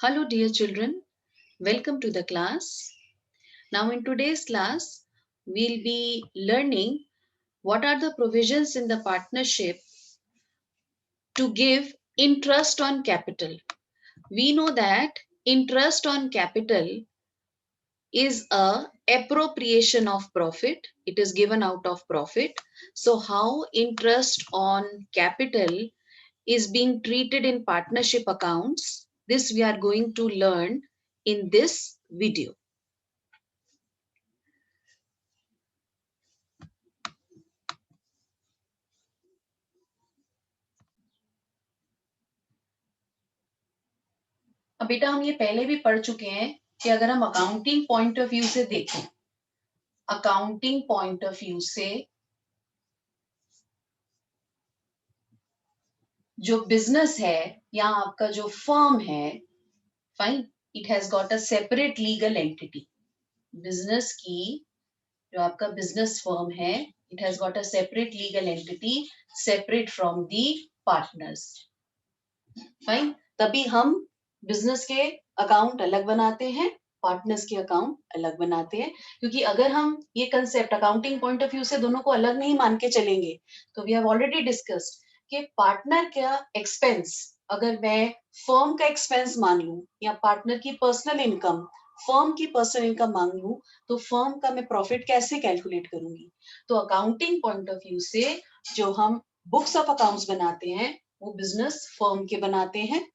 Hello, dear children. Welcome to the class. Now, in today's class, we'll be learning what are the provisions in the partnership to give interest on capital. We know that interest on capital is a appropriation of profit. It is given out of profit. So, how interest on capital is being treated in partnership accounts, this we are going to learn in this video. अब बेटा हम ये पहले भी पढ़ चुके हैं कि अगर हम अकाउंटिंग पॉइंट ऑफ व्यू से देखें, अकाउंटिंग पॉइंट ऑफ व्यू से जो बिजनेस है या आपका जो फर्म है, fine, it has got a separate legal entity. Business की जो आपका बिजनेस फर्म है, it has got a separate legal entity separate from the partners. Fine, तभी हम बिजनेस के अकाउंट अलग बनाते हैं, पार्टनर्स के अकाउंट अलग बनाते हैं. क्योंकि अगर हम ये concept accounting point of view से दोनों को अलग नहीं मान के चलेंगे, तो वी हैव ऑलरेडी डिस्कस्ड कि पार्टनर का एक्सपेंस अगर मैं फर्म का एक्सपेंस मान लूं या पार्टनर की पर्सनल इनकम फर्म की पर्सनल इनकम मांग लूं, तो फर्म का मैं प्रॉफिट कैसे कैलकुलेट करूंगी. तो अकाउंटिंग पॉइंट ऑफ व्यू से जो हम बुक्स ऑफ अकाउंट्स बनाते हैं वो बिजनेस फर्म के बनाते हैं.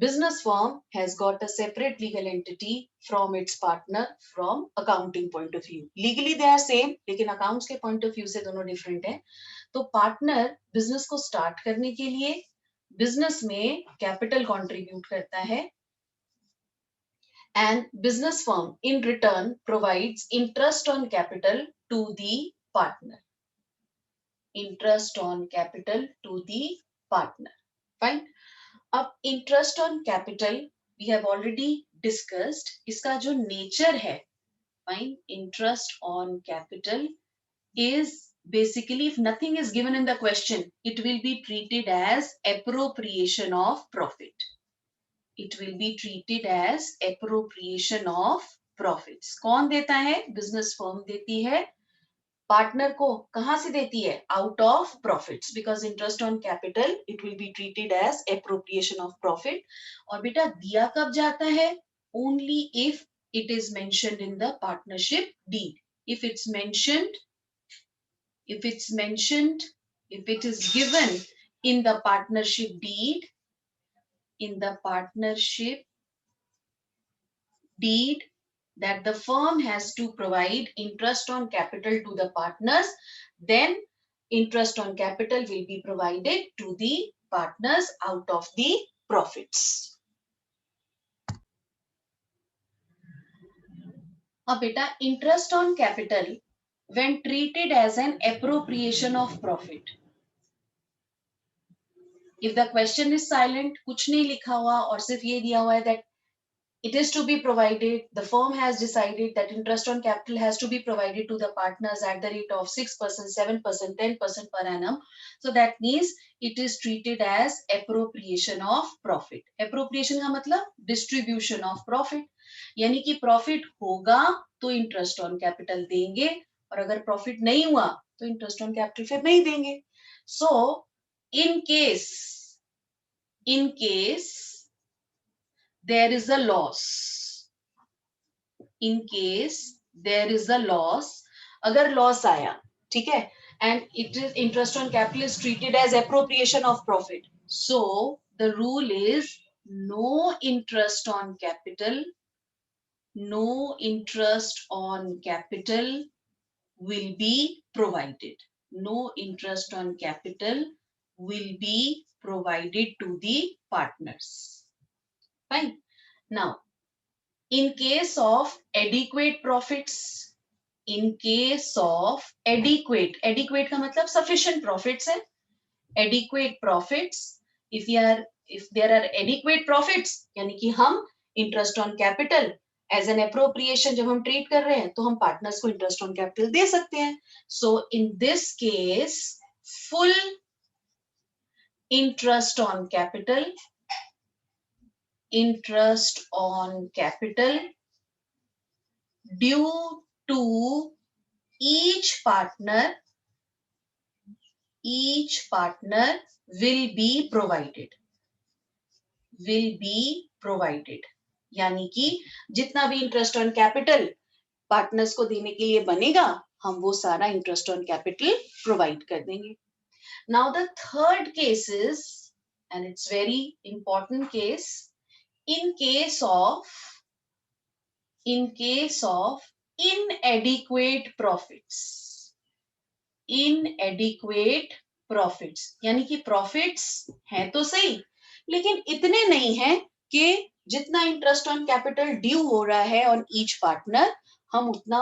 Business firm has got a separate legal entity from its partner from accounting point of view. Legally they are same, लेकिन accounts के point of view से दोनों different है. तो partner business को start करने के लिए business में capital contribute करता है, and business firm in return provides interest on capital to the partner. Interest on capital to the partner. Fine. अब interest on capital V have already discussed. इसका जो नेचर है, fine, interest on capital is basically if nothing is given in the question, it will be treated as appropriation of profit. It will be treated as appropriation of profits. कौन देता है? Business firm देती है. Partner को कहां से देती है? Out of profits. Because interest on capital it will be treated as appropriation of profit. और बेटा दिया कब जाता है? Only if it is mentioned in the partnership deed. If it's mentioned, if it is given in the partnership deed, that the firm has to provide interest on capital to the partners, then interest on capital will be provided to the partners out of the profits. अब बेटा interest on capital when treated as an appropriation of profit. If the question is silent, कुछ नहीं लिखा हुआ और सिर्फ ये दिया हुआ है that it is to be provided, the firm has decided that interest on capital has to be provided to the partners at the rate of 6%, 7%, 10% per annum. So that means it is treated as appropriation of profit. Appropriation का मतलब distribution of profit. यानी कि profit होगा तो interest on capital देंगे, और अगर profit नहीं हुआ तो interest on capital फिर नहीं देंगे. So in case there is a loss, in case there is a loss, अगर loss आया, ठीक है, and it is interest on capital is treated as appropriation of profit. So the rule is no interest on capital will be provided. No interest on capital will be provided to the partners. Fine. Now, in case of adequate profits, in case of adequate का मतलब sufficient profits है. Adequate profits, if there are adequate profits, यानी कि हम interest on capital as an appropriation जब हम treat कर रहे हैं तो हम partners को interest on capital दे सकते हैं. So in this case, full interest on capital interest on capital due to each partner will be provided यानी कि जितना भी इंटरेस्ट ऑन कैपिटल पार्टनर्स को देने के लिए बनेगा हम वो सारा इंटरेस्ट ऑन कैपिटल प्रोवाइड कर देंगे. Now the third case is, and it's very important case, in case of inadequate profits यानी कि प्रॉफिट्स हैं तो सही लेकिन इतने नहीं हैं कि जितना इंटरेस्ट ऑन कैपिटल ड्यू हो रहा है ऑन ईच पार्टनर हम उतना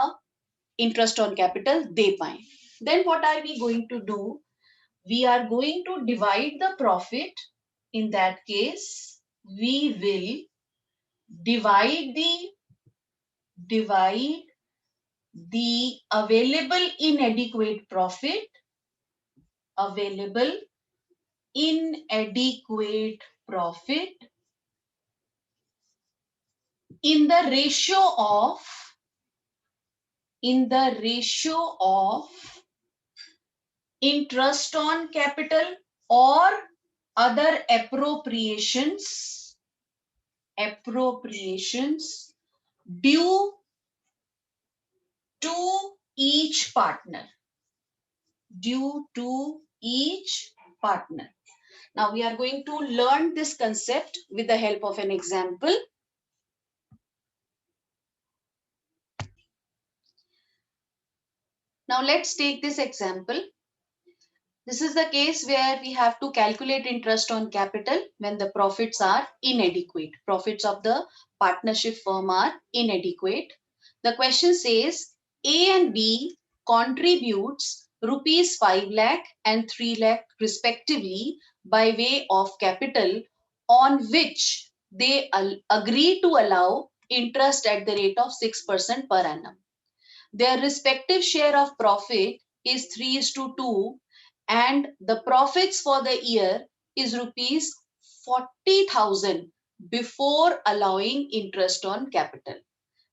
इंटरेस्ट ऑन कैपिटल दे पाए. Then what are we going to do? We are going to divide the profit. In that case, we will divide the available inadequate profit in the ratio of interest on capital or other appropriations due to each partner. Now we are going to learn this concept with the help of an example. Now let's take this example. This is the case where we have to calculate interest on capital when the profits are inadequate. Profits of the partnership firm are inadequate. The question says A and B contributes rupees 5 lakh and 3 lakh respectively by way of capital on which they agree to allow interest at the rate of 6% per annum. Their respective share of profit is 3:2 and the profits for the year is rupees 40,000 before allowing interest on capital.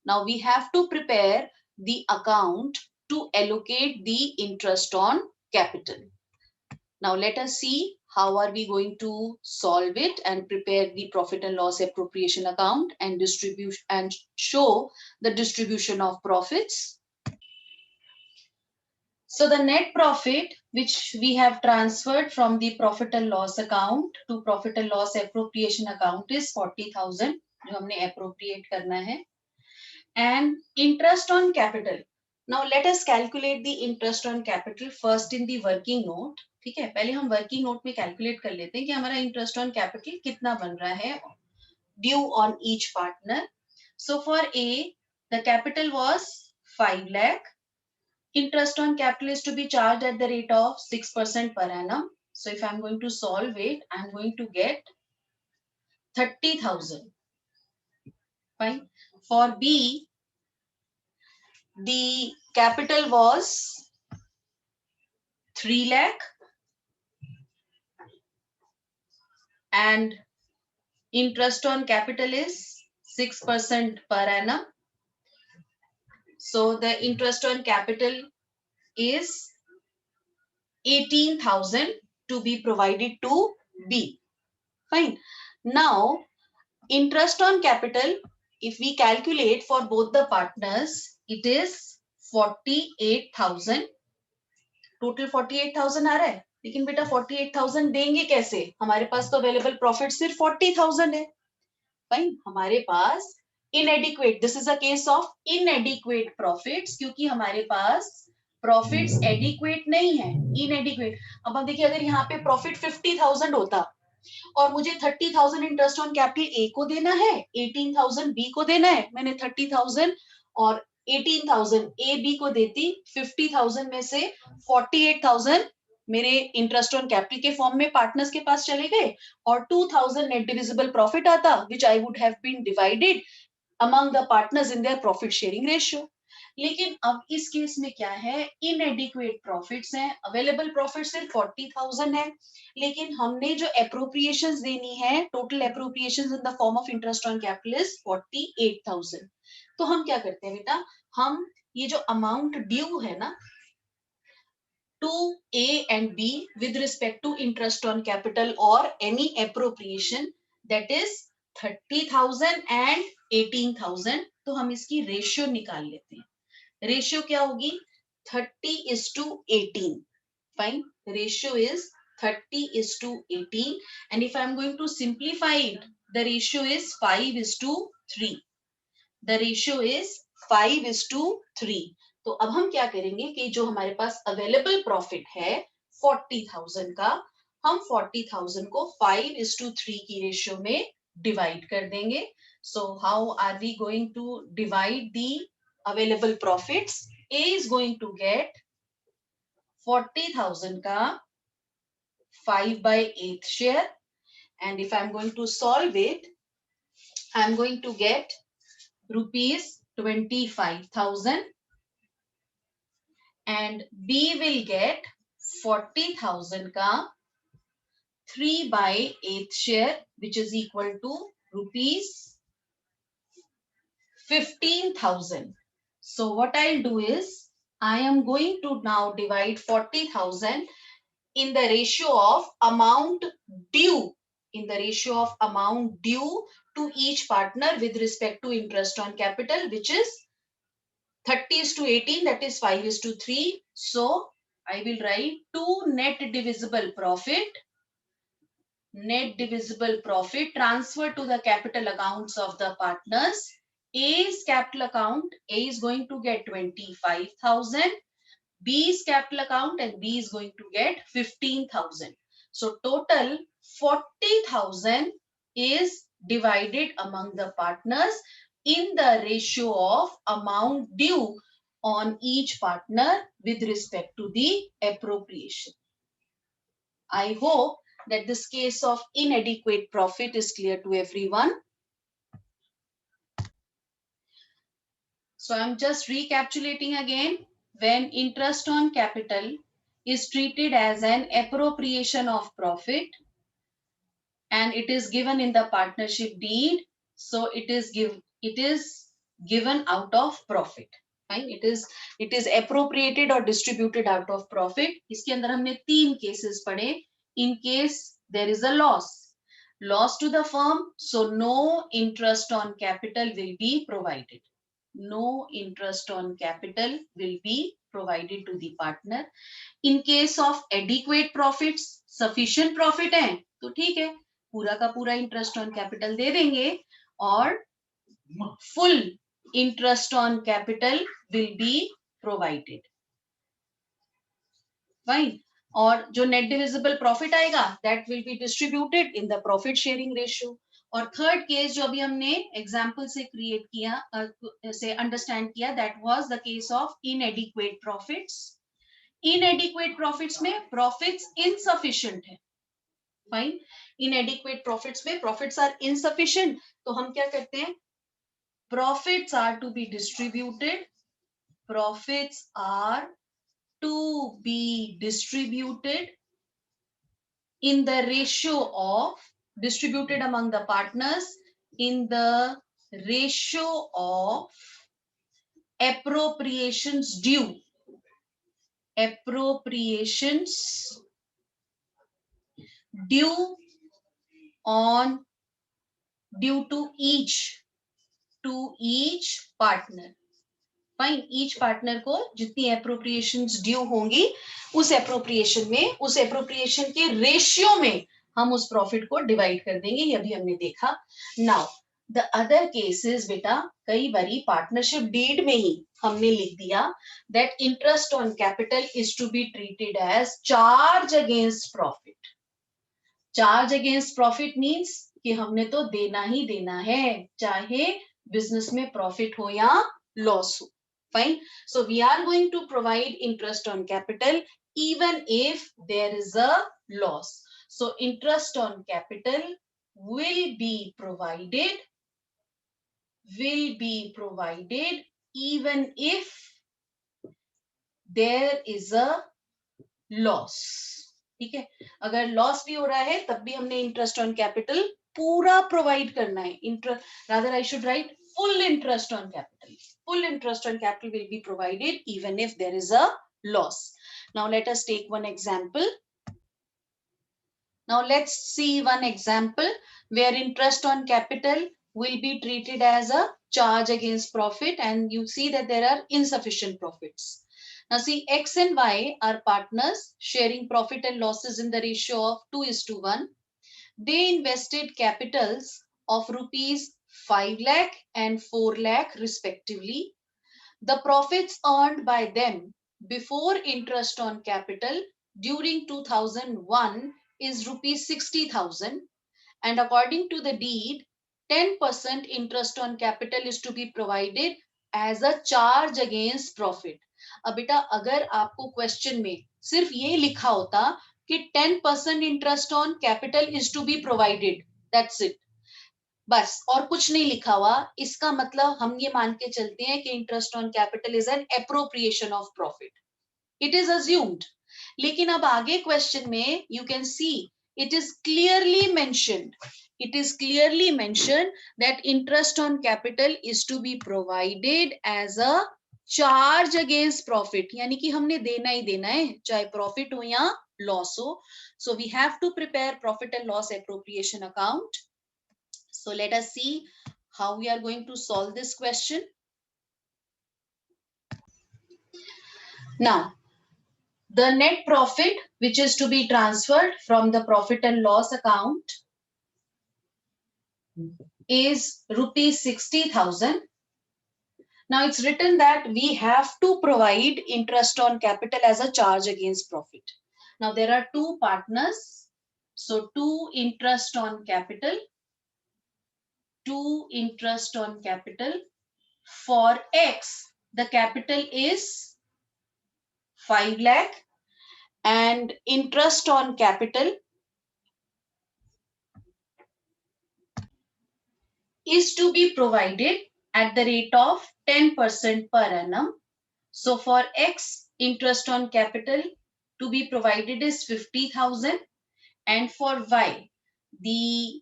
Now we have to prepare the account to allocate the interest on capital. Now let us see how are we going to solve it and prepare the profit and loss appropriation account and distribute and show the distribution of profits. So the net profit which we have transferred from the profit and loss account to profit and loss appropriation account is 40,000 जो हमने appropriate करना है. And interest on capital. Now let us calculate the interest on capital first in the working note. ठीक है, पहले हम working note में calculate कर लेते हैं कि हमारा interest on capital कितना बन रहा है due on each partner. So for A, the capital was 5 lakh. Interest on capital is to be charged at the rate of 6% per annum. So if I'm going to solve it, I'm going to get 30,000. Fine. For B, the capital was 3 lakh and interest on capital is 6% per annum. So the interest on capital is 18,000 to be provided to B. Fine. Now, interest on capital, if we calculate for both the partners, it is 48,000. Total 48,000 आ रहा है, लेकिन बेटा 48,000 देंगे कैसे? हमारे पास तो available profit सिर्फ 40,000 है. फाइन, हमारे पास inadequate, this is a case of inadequate profits क्योंकि हमारे पास प्रॉफिट्स एडिक्वेट नहीं है, inadequate. अब हम देखिए अगर यहाँ पे प्रॉफिट 50,000 होता और मुझे 30,000 इंटरेस्ट ऑन कैपिटल ए को देना है, 18,000 बी को देना है, मैंने 30,000 और 18,000 ए बी को देती, 50,000 में से 48,000 मेरे इंटरेस्ट ऑन कैपिटल के फॉर्म में पार्टनर्स के पास चले गए और 2,000 नेट डिविजिबल प्रॉफिट आता, which I would have been divided among the partners in their profit sharing ratio. लेकिन अब इस केस में क्या है, इनएडिक्वेट प्रॉफिट्स हैं, अवेलेबल प्रॉफिट सिर्फ 40,000 है, लेकिन हमने जो एप्रोप्रिएशंस देनी है, total appropriations in the form of interest on capital is 48,000। तो हम क्या करते हैं बेटा, हम ये जो अमाउंट ड्यू है ना to A and B with respect to interest on capital or any appropriation, that is 30,000 and 18,000, तो हम इसकी रेशियो निकाल लेते हैं। रेशियो क्या होगी, 30:18। Fine, ratio is 30:18, and if I am going to simplify it, the ratio is 5:3। the ratio is 5:3। तो अब हम क्या करेंगे कि जो हमारे पास अवेलेबल प्रॉफिट है 40,000 का, हम 40,000 को 5:3 की रेशियो में डिवाइड कर देंगे। So how are we going to divide the available profits? A is going to get 40,000 का 5/8 share, and if I'm going to solve it, I'm going to get rupees 25,000, and B will get 40,000 का 3/8 share, which is equal to rupees 15,000. So what I'll do is, I am going to now divide 40,000 in the ratio of amount due, in the ratio of amount due to each partner with respect to interest on capital, which is 30:18, that is 5:3. So I will write two net divisible profit transferred to the capital accounts of the partners. A's capital account, A is going to get 25,000, B's capital account, and B is going to get 15,000. So total 40,000 is divided among the partners in the ratio of amount due on each partner with respect to the appropriation. I hope that this case of inadequate profit is clear to everyone. So I'm just recapitulating again. When interest on capital is treated as an appropriation of profit and it is given in the partnership deed, so it is given out of profit. Fine, it is appropriated or distributed out of profit. इसके अंदर हमने 3 cases पढ़े. In case there is a loss to the firm, so no interest on capital will be provided. No interest on capital will be provided to the partner. In case of adequate profits, sufficient profit है तो ठीक है, पूरा का पूरा interest on capital दे देंगे, और full interest on capital will be provided. Fine. और जो नेट डिविजिबल प्रॉफिट आएगा that will be distributed in the profit sharing ratio. और थर्ड केस जो अभी हमने एग्जांपल से क्रिएट किया, से अंडरस्टैंड किया, that was the case of inadequate profits. इनएडिक्वेट profits में प्रॉफिट्स इनसफिशिएंट है. फाइन, इनएडिक्वेट प्रॉफिट्स में प्रॉफिट्स आर इनसफिशिएंट, तो हम क्या करते हैं, profits are to be distributed, profits are to be distributed in the ratio of, distributed among the partners in the ratio of appropriations due, appropriations due on, due to each partner. Fine, each partner को जितनी appropriations due होंगी उस appropriation में, उस appropriation के ratio में हम उस प्रॉफिट को डिवाइड कर देंगे. ये भी हमने देखा. नाउ द अदर केसेस बेटा, कई बारी पार्टनरशिप डीड में ही हमने लिख दिया that interest on capital is to be treated as charge against profit. Charge against profit means कि हमने तो देना ही देना है, चाहे बिजनेस में प्रॉफिट हो या लॉस हो. Fine. So we are going to provide interest on capital even if there is a loss. So interest on capital will be provided even if there is a loss. ठीक है, अगर loss भी हो रहा है तब भी हमने इंटरेस्ट ऑन कैपिटल पूरा प्रोवाइड करना है. Rather I should write full interest on capital. Full interest on capital will be provided even if there is a loss. Now let us take one example. Now let's see one example where interest on capital will be treated as a charge against profit, and you see that there are insufficient profits. Now see, X and Y are partners sharing profit and losses in the ratio of 2:1. They invested capitals of rupees 5 lakh and 4 lakh respectively. The profits earned by them before interest on capital during 2001 is rupees 60,000, and according to the deed 10% interest on capital is to be provided as a charge against profit. अब बेटा अगर आपको question में सिर्फ ये लिखा होता कि 10% interest on capital is to be provided, that's it, बस और कुछ नहीं लिखा हुआ, इसका मतलब हम ये मान के चलते हैं कि interest on capital is an appropriation of profit. It is assumed. लेकिन अब आगे क्वेश्चन में you can see it is clearly mentioned that interest on capital is to be provided as a charge against profit. यानी कि हमने देना ही देना है, चाहे प्रॉफिट हो या लॉस हो. So we have to prepare profit and loss appropriation account. So let us see how we are going to solve this question. Now, the net profit which is to be transferred from the profit and loss account is rupees 60,000. Now it's written that we have to provide interest on capital as a charge against profit. Now there are two partners, so two interest on capital for X. The capital is 5 lakh and interest on capital is to be provided at the rate of 10% per annum. So for X, interest on capital to be provided is 50,000, and for Y, the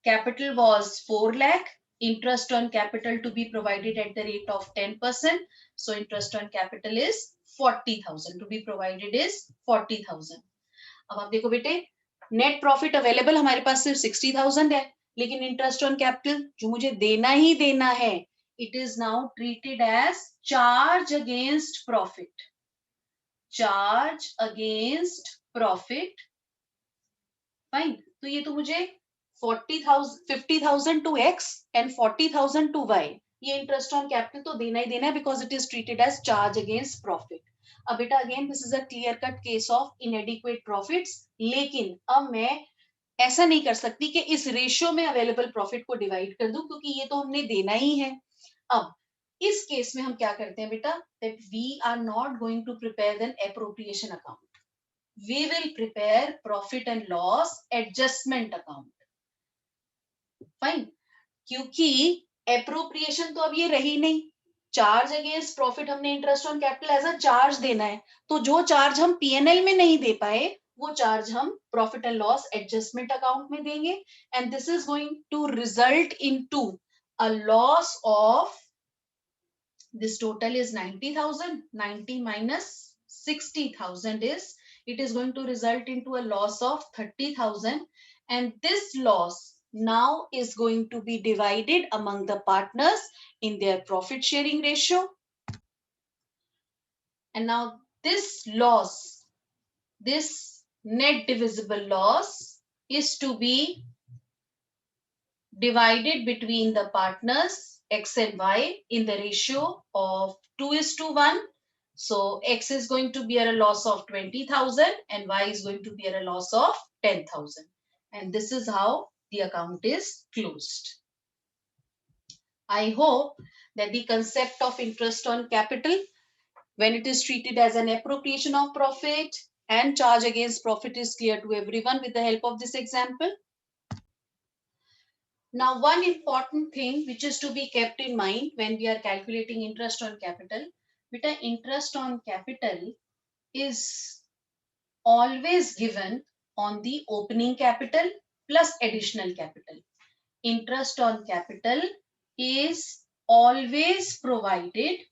capital was 4 lakh, interest on capital to be provided at the rate of 10%. So interest on capital is 40,000, to be provided is 40,000. अब आप देखो बेटे, net profit available हमारे पास सिर्फ 60,000 है, लेकिन interest on capital जो मुझे देना ही देना है, it is now treated as charge against profit. Charge against profit. Fine. तो ये तो मुझे 50,000 to X and 40,000 to Y, ये इंटरेस्ट ऑन कैपिटल तो देना ही देना है because it is treated as charge against profit. अब बेटा again this is a clear cut case of inadequate profits, लेकिन अब मैं ऐसा नहीं कर सकती कि इस रेशियो में अवेलेबल प्रॉफिट को डिवाइड कर दूं, क्योंकि ये तो हमने देना ही है. अब इस केस में हम क्या करते हैं बेटा, that we are not going to prepare an appropriation account. We will prepare profit and loss adjustment account. Fine. क्योंकि एप्रोप्रिएशन तो अब ये रही नहीं, चार्ज अगेंस्ट प्रॉफिट हमने interest on capital as a charge देना है, तो जो चार्ज हम पीएनएल में नहीं दे पाए वो चार्ज हम profit and loss adjustment account में देंगे, and this is going to result into a loss of, this total is 90,000, 90 minus 60,000 is, it is going to result into a loss of 30,000, and this loss now is going to be divided among the partners in their profit sharing ratio. And now this loss, this net divisible loss is to be divided between the partners X and Y in the ratio of 2:1. So X is going to bear a loss of 20,000 and Y is going to bear a loss of 10,000. And this is how the account is closed. I hope that the concept of interest on capital, when it is treated as an appropriation of profit and charge against profit, is clear to everyone with the help of this example. Now, one important thing which is to be kept in mind when we are calculating interest on capital, beta, interest on capital is always given on the opening capital plus additional capital. Interest on capital is always provided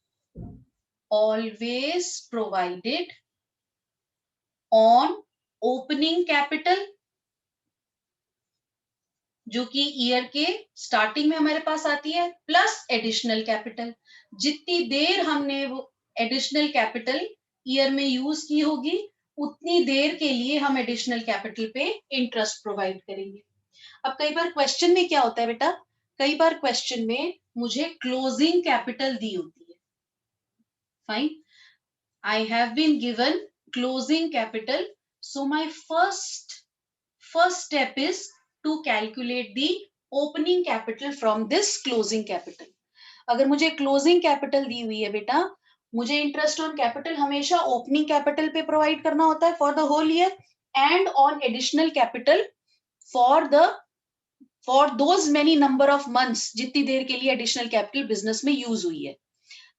on opening capital, जो कि year के starting में हमारे पास आती है, plus additional capital. जितनी देर हमने वो एडिशनल कैपिटल ईयर में यूज की होगी उतनी देर के लिए हम एडिशनल कैपिटल पे इंटरेस्ट प्रोवाइड करेंगे। अब कई बार क्वेश्चन में क्या होता है बेटा, कई बार क्वेश्चन में मुझे क्लोजिंग कैपिटल दी होती है। Fine, I have been given closing capital, so my first step is to calculate the opening capital from this closing capital. अगर मुझे closing capital दी हुई है बेटा, मुझे interest on capital हमेशा opening capital पे provide करना होता है for the whole year and on additional capital for those many number of months जितनी देर के लिए additional capital business में use हुई है।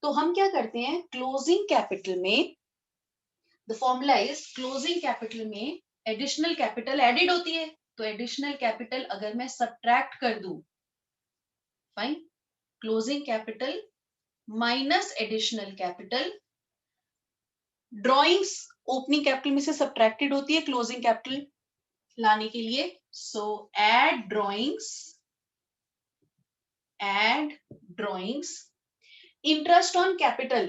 तो हम क्या करते हैं, closing capital में the formula is closing capital में additional capital added होती है, तो एडिशनल कैपिटल अगर मैं सब्ट्रैक्ट कर दूं, fine, closing capital minus additional capital, drawings opening capital में से सब्ट्रैक्टेड होती है क्लोजिंग कैपिटल लाने के लिए, so add drawings, interest on capital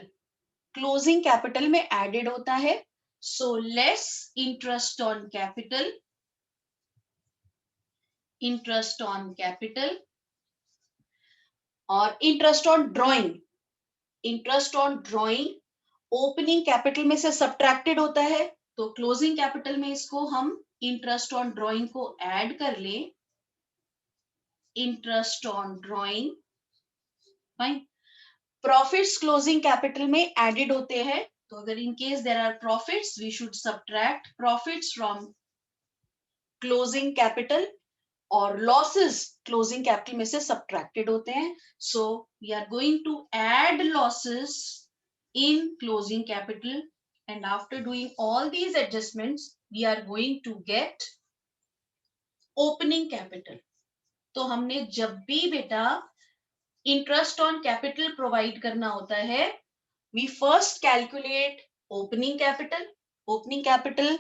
closing capital में एडेड होता है, so less interest on capital, interest on capital, और interest on drawing opening capital में से सब्ट्रैक्टेड होता है, तो क्लोजिंग कैपिटल में इसको हम इंटरेस्ट ऑन ड्रॉइंग को ऐड कर लें, interest on drawing, fine. Profits closing capital में एडेड होते हैं, तो अगर in case there are profits we should subtract profits from closing capital, और लॉसेस क्लोजिंग कैपिटल में से सब्ट्रैक्टेड होते हैं, so we are going to add losses in closing capital, and after doing all these adjustments we are going to get opening capital. तो हमने जब भी बेटा इंटरेस्ट ऑन कैपिटल प्रोवाइड करना होता है, we first calculate opening capital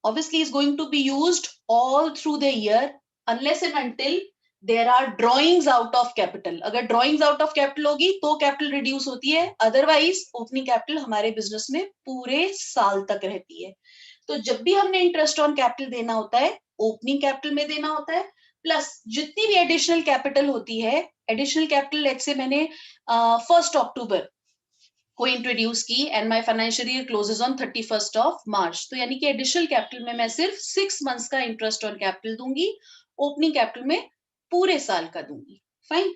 obviously is going to be used all through the year unless and until there are drawings out of capital. अगर drawings out of capital होगी तो capital reduce होती है, otherwise opening capital हमारे business में पूरे साल तक रहती है। तो जब भी हमने interest on capital देना होता है, opening capital में देना होता है, प्लस जितनी भी additional capital होती है, additional capital let's say मैंने 1st October को इंट्रोड्यूस की and my financial year closes on 31st of March, तो यानी कि एडिशनल कैपिटल में मैं सिर्फ 6 मंथ्स का इंटरेस्ट ऑन कैपिटल दूंगी, ओपनिंग कैपिटल में पूरे साल का दूंगी, fine.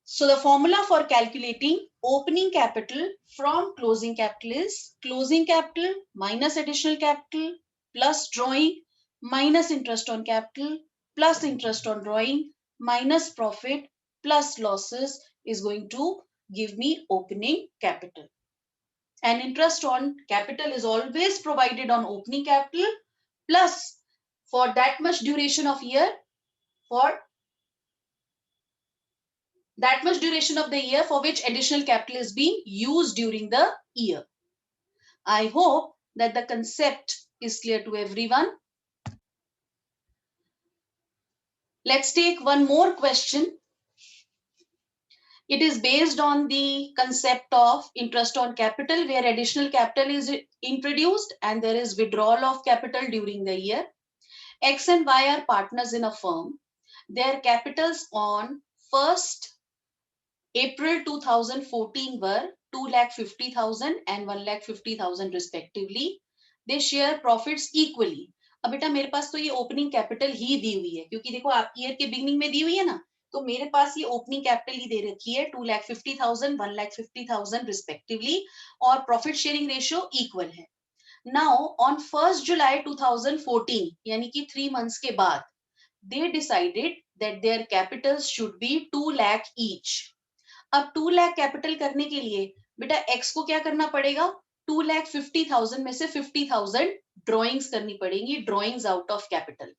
So the formula for calculating opening capital from closing capital is closing capital minus additional capital plus drawing minus interest on capital plus interest on drawing minus profit plus losses is going to give me opening capital. And interest on capital is always provided on opening capital plus for that much duration of year, for that much duration of the year for which additional capital is being used during the year. I hope that the concept is clear to everyone. Let's take one more question. It is based on the concept of interest on capital where additional capital is introduced and there is withdrawal of capital during the year. X and Y are partners in a firm. Their capitals on 1st April 2014 were 2,50,000 and 1,50,000 respectively. They share profits equally. अब बेटा मेरे पास तो ये opening capital ही दी हुई है, क्योंकि देखो आप ईयर के बिगनिंग में दी हुई है ना, तो मेरे पास ये ओपनिंग कैपिटल ही दे रखी है 2,50,000 1,50,000 रिस्पेक्टिवली, और प्रॉफिट शेयरिंग रेशियो इक्वल है। नाउ ऑन 1st July 2014 यानी कि 3 मंथ्स के बाद they decided that their capitals should be 2 lakh each. अब 2 लाख कैपिटल करने के लिए बेटा x को क्या करना पड़ेगा, 2,50,000 में से 50,000 ड्रॉइंग्स करनी पड़ेंगी, ड्रॉइंग्स आउट ऑफ कैपिटल.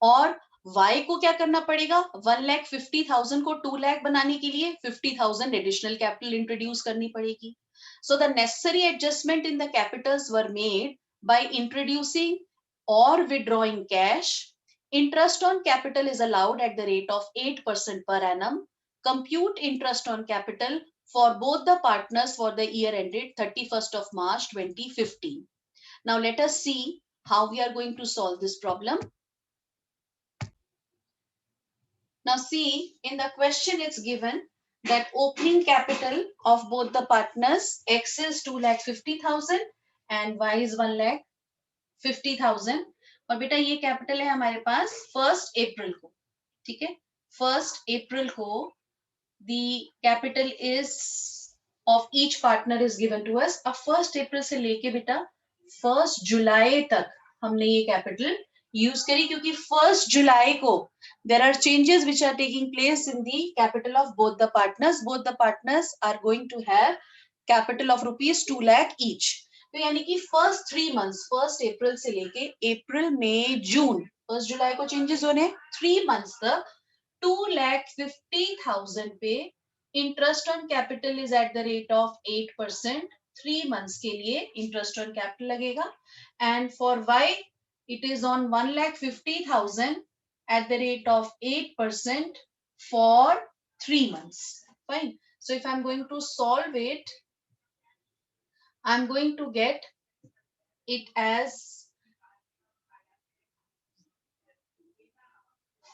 और y को क्या करना पड़ेगा, 1,50,000 को 2 लाख बनाने के लिए 50,000 एडिशनल कैपिटल इंट्रोड्यूस करनी पड़ेगी. So the necessary adjustment in the capitals were made by introducing or withdrawing cash. Interest on capital is allowed at the rate of 8% per annum. Compute interest on capital for both the partners for the year ended 31st of March 2015. Now let us see how we are going to solve this problem. Now see, in the question it's given that opening capital of both the partners, X is 2,50,000 and Y is 1,50,000. और बेटा ये capital है हमारे पास 1st अप्रैल को, ठीक है, 1st अप्रैल को the capital is of each partner is given to us. अब 1st अप्रैल से लेके बेटा 1st जुलाई तक हमने ये कैपिटल यूज करी, क्योंकि 1st जुलाई को there are changes which are taking place in the capital of both the partners. Both the partners are going to have capital of rupees 2 lakh each. तो यानी कि फर्स्ट 3 months 1st अप्रैल से लेके अप्रैल मई जून 1st जुलाई को changes होने 3 months तक 2,50,000 पे interest on capital is at the rate of 8%. 3 months के लिए इंटरेस्ट ऑन कैपिटल लगेगा. And for Y it is on 1,50,000 at the rate of 8% for 3 months. Fine. So if I'm going to solve it, I'm going to get it as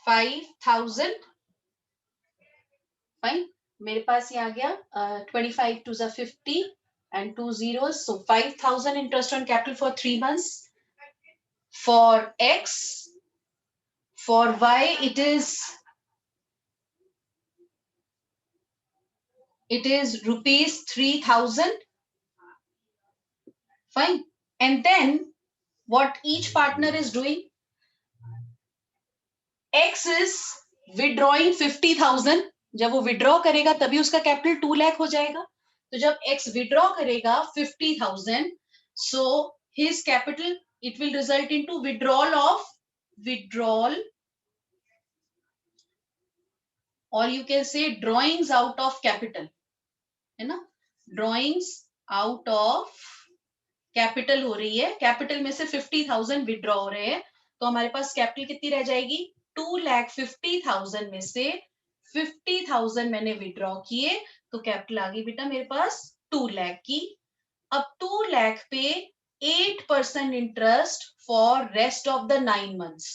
5,000. Fine. मेरे पास ये आ गया 25 to the 50 and 2 zeros. So 5,000 interest on capital for 3 months. For X, for Y, it is rupees 3,000. Fine. And then what each partner is doing, X is withdrawing 50,000. जब वो withdraw करेगा तभी उसका capital 2 lakh हो जाएगा. तो जब X विड्रॉ करेगा 50,000, so his capital it will result into withdrawal or you can say drawings out of capital, है ना, drawings out of capital हो रही है. कैपिटल में से 50,000 विड्रॉ हो रहे हैं, तो हमारे पास कैपिटल कितनी रह जाएगी, 2,50,000 में से 50,000 मैंने विड्रॉ किए, तो कैपिटल आ गई बेटा मेरे पास 2 लाख की. अब 2 लाख पे 8% interest for rest of the 9 months,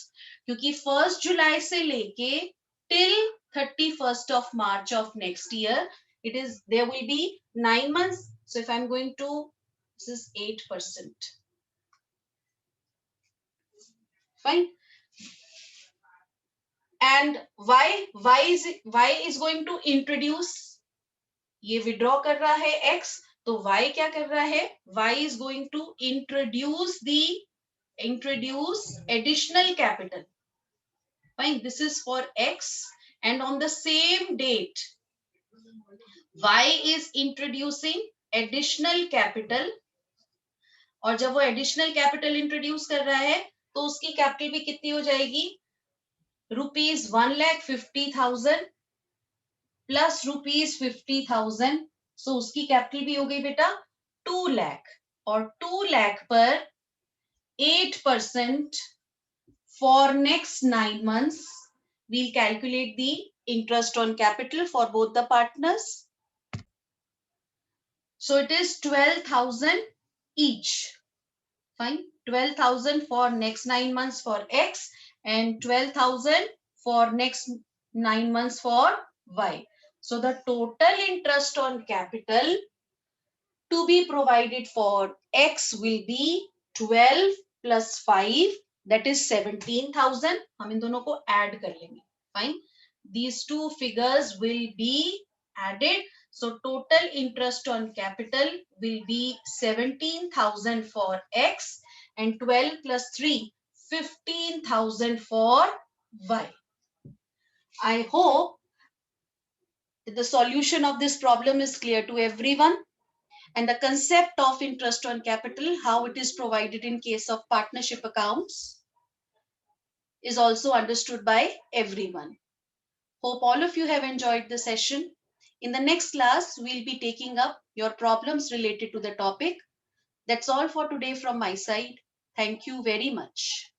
क्योंकि 1st जुलाई से लेके till 31st of March of next year, there will be 9 months. So if I'm going to, this is 8%. Fine. And y is going to introduce, ये withdraw कर रहा है x, तो y क्या कर रहा है, y is going to introduce additional capital. Fine. This is for x, and on the same date y is introducing additional capital. और जब वो एडिशनल कैपिटल इंट्रोड्यूस कर रहा है तो उसकी कैपिटल भी कितनी हो जाएगी, रुपीज 1,50,000 प्लस रुपीज 50,000. सो उसकी कैपिटल भी हो गई बेटा 2 लाख, और 2 लाख पर 8% for next 9 months. We'll calculate the interest on capital for both the partners. So it is 12,000 each. Fine. 12,000 for next 9 months for X and 12,000 for next 9 months for Y. So the total interest on capital to be provided for X will be 12 plus 5, that is 17,000. हम इन दोनों को add कर लेंगे. Fine. These two figures will be added. So total interest on capital will be 17,000 for X and 12 plus 3, 15,000 for Y. I hope that the solution of this problem is clear to everyone, and the concept of interest on capital, how it is provided in case of partnership accounts, is also understood by everyone. Hope all of you have enjoyed the session. In the next class, we'll be taking up your problems related to the topic. That's all for today from my side. Thank you very much.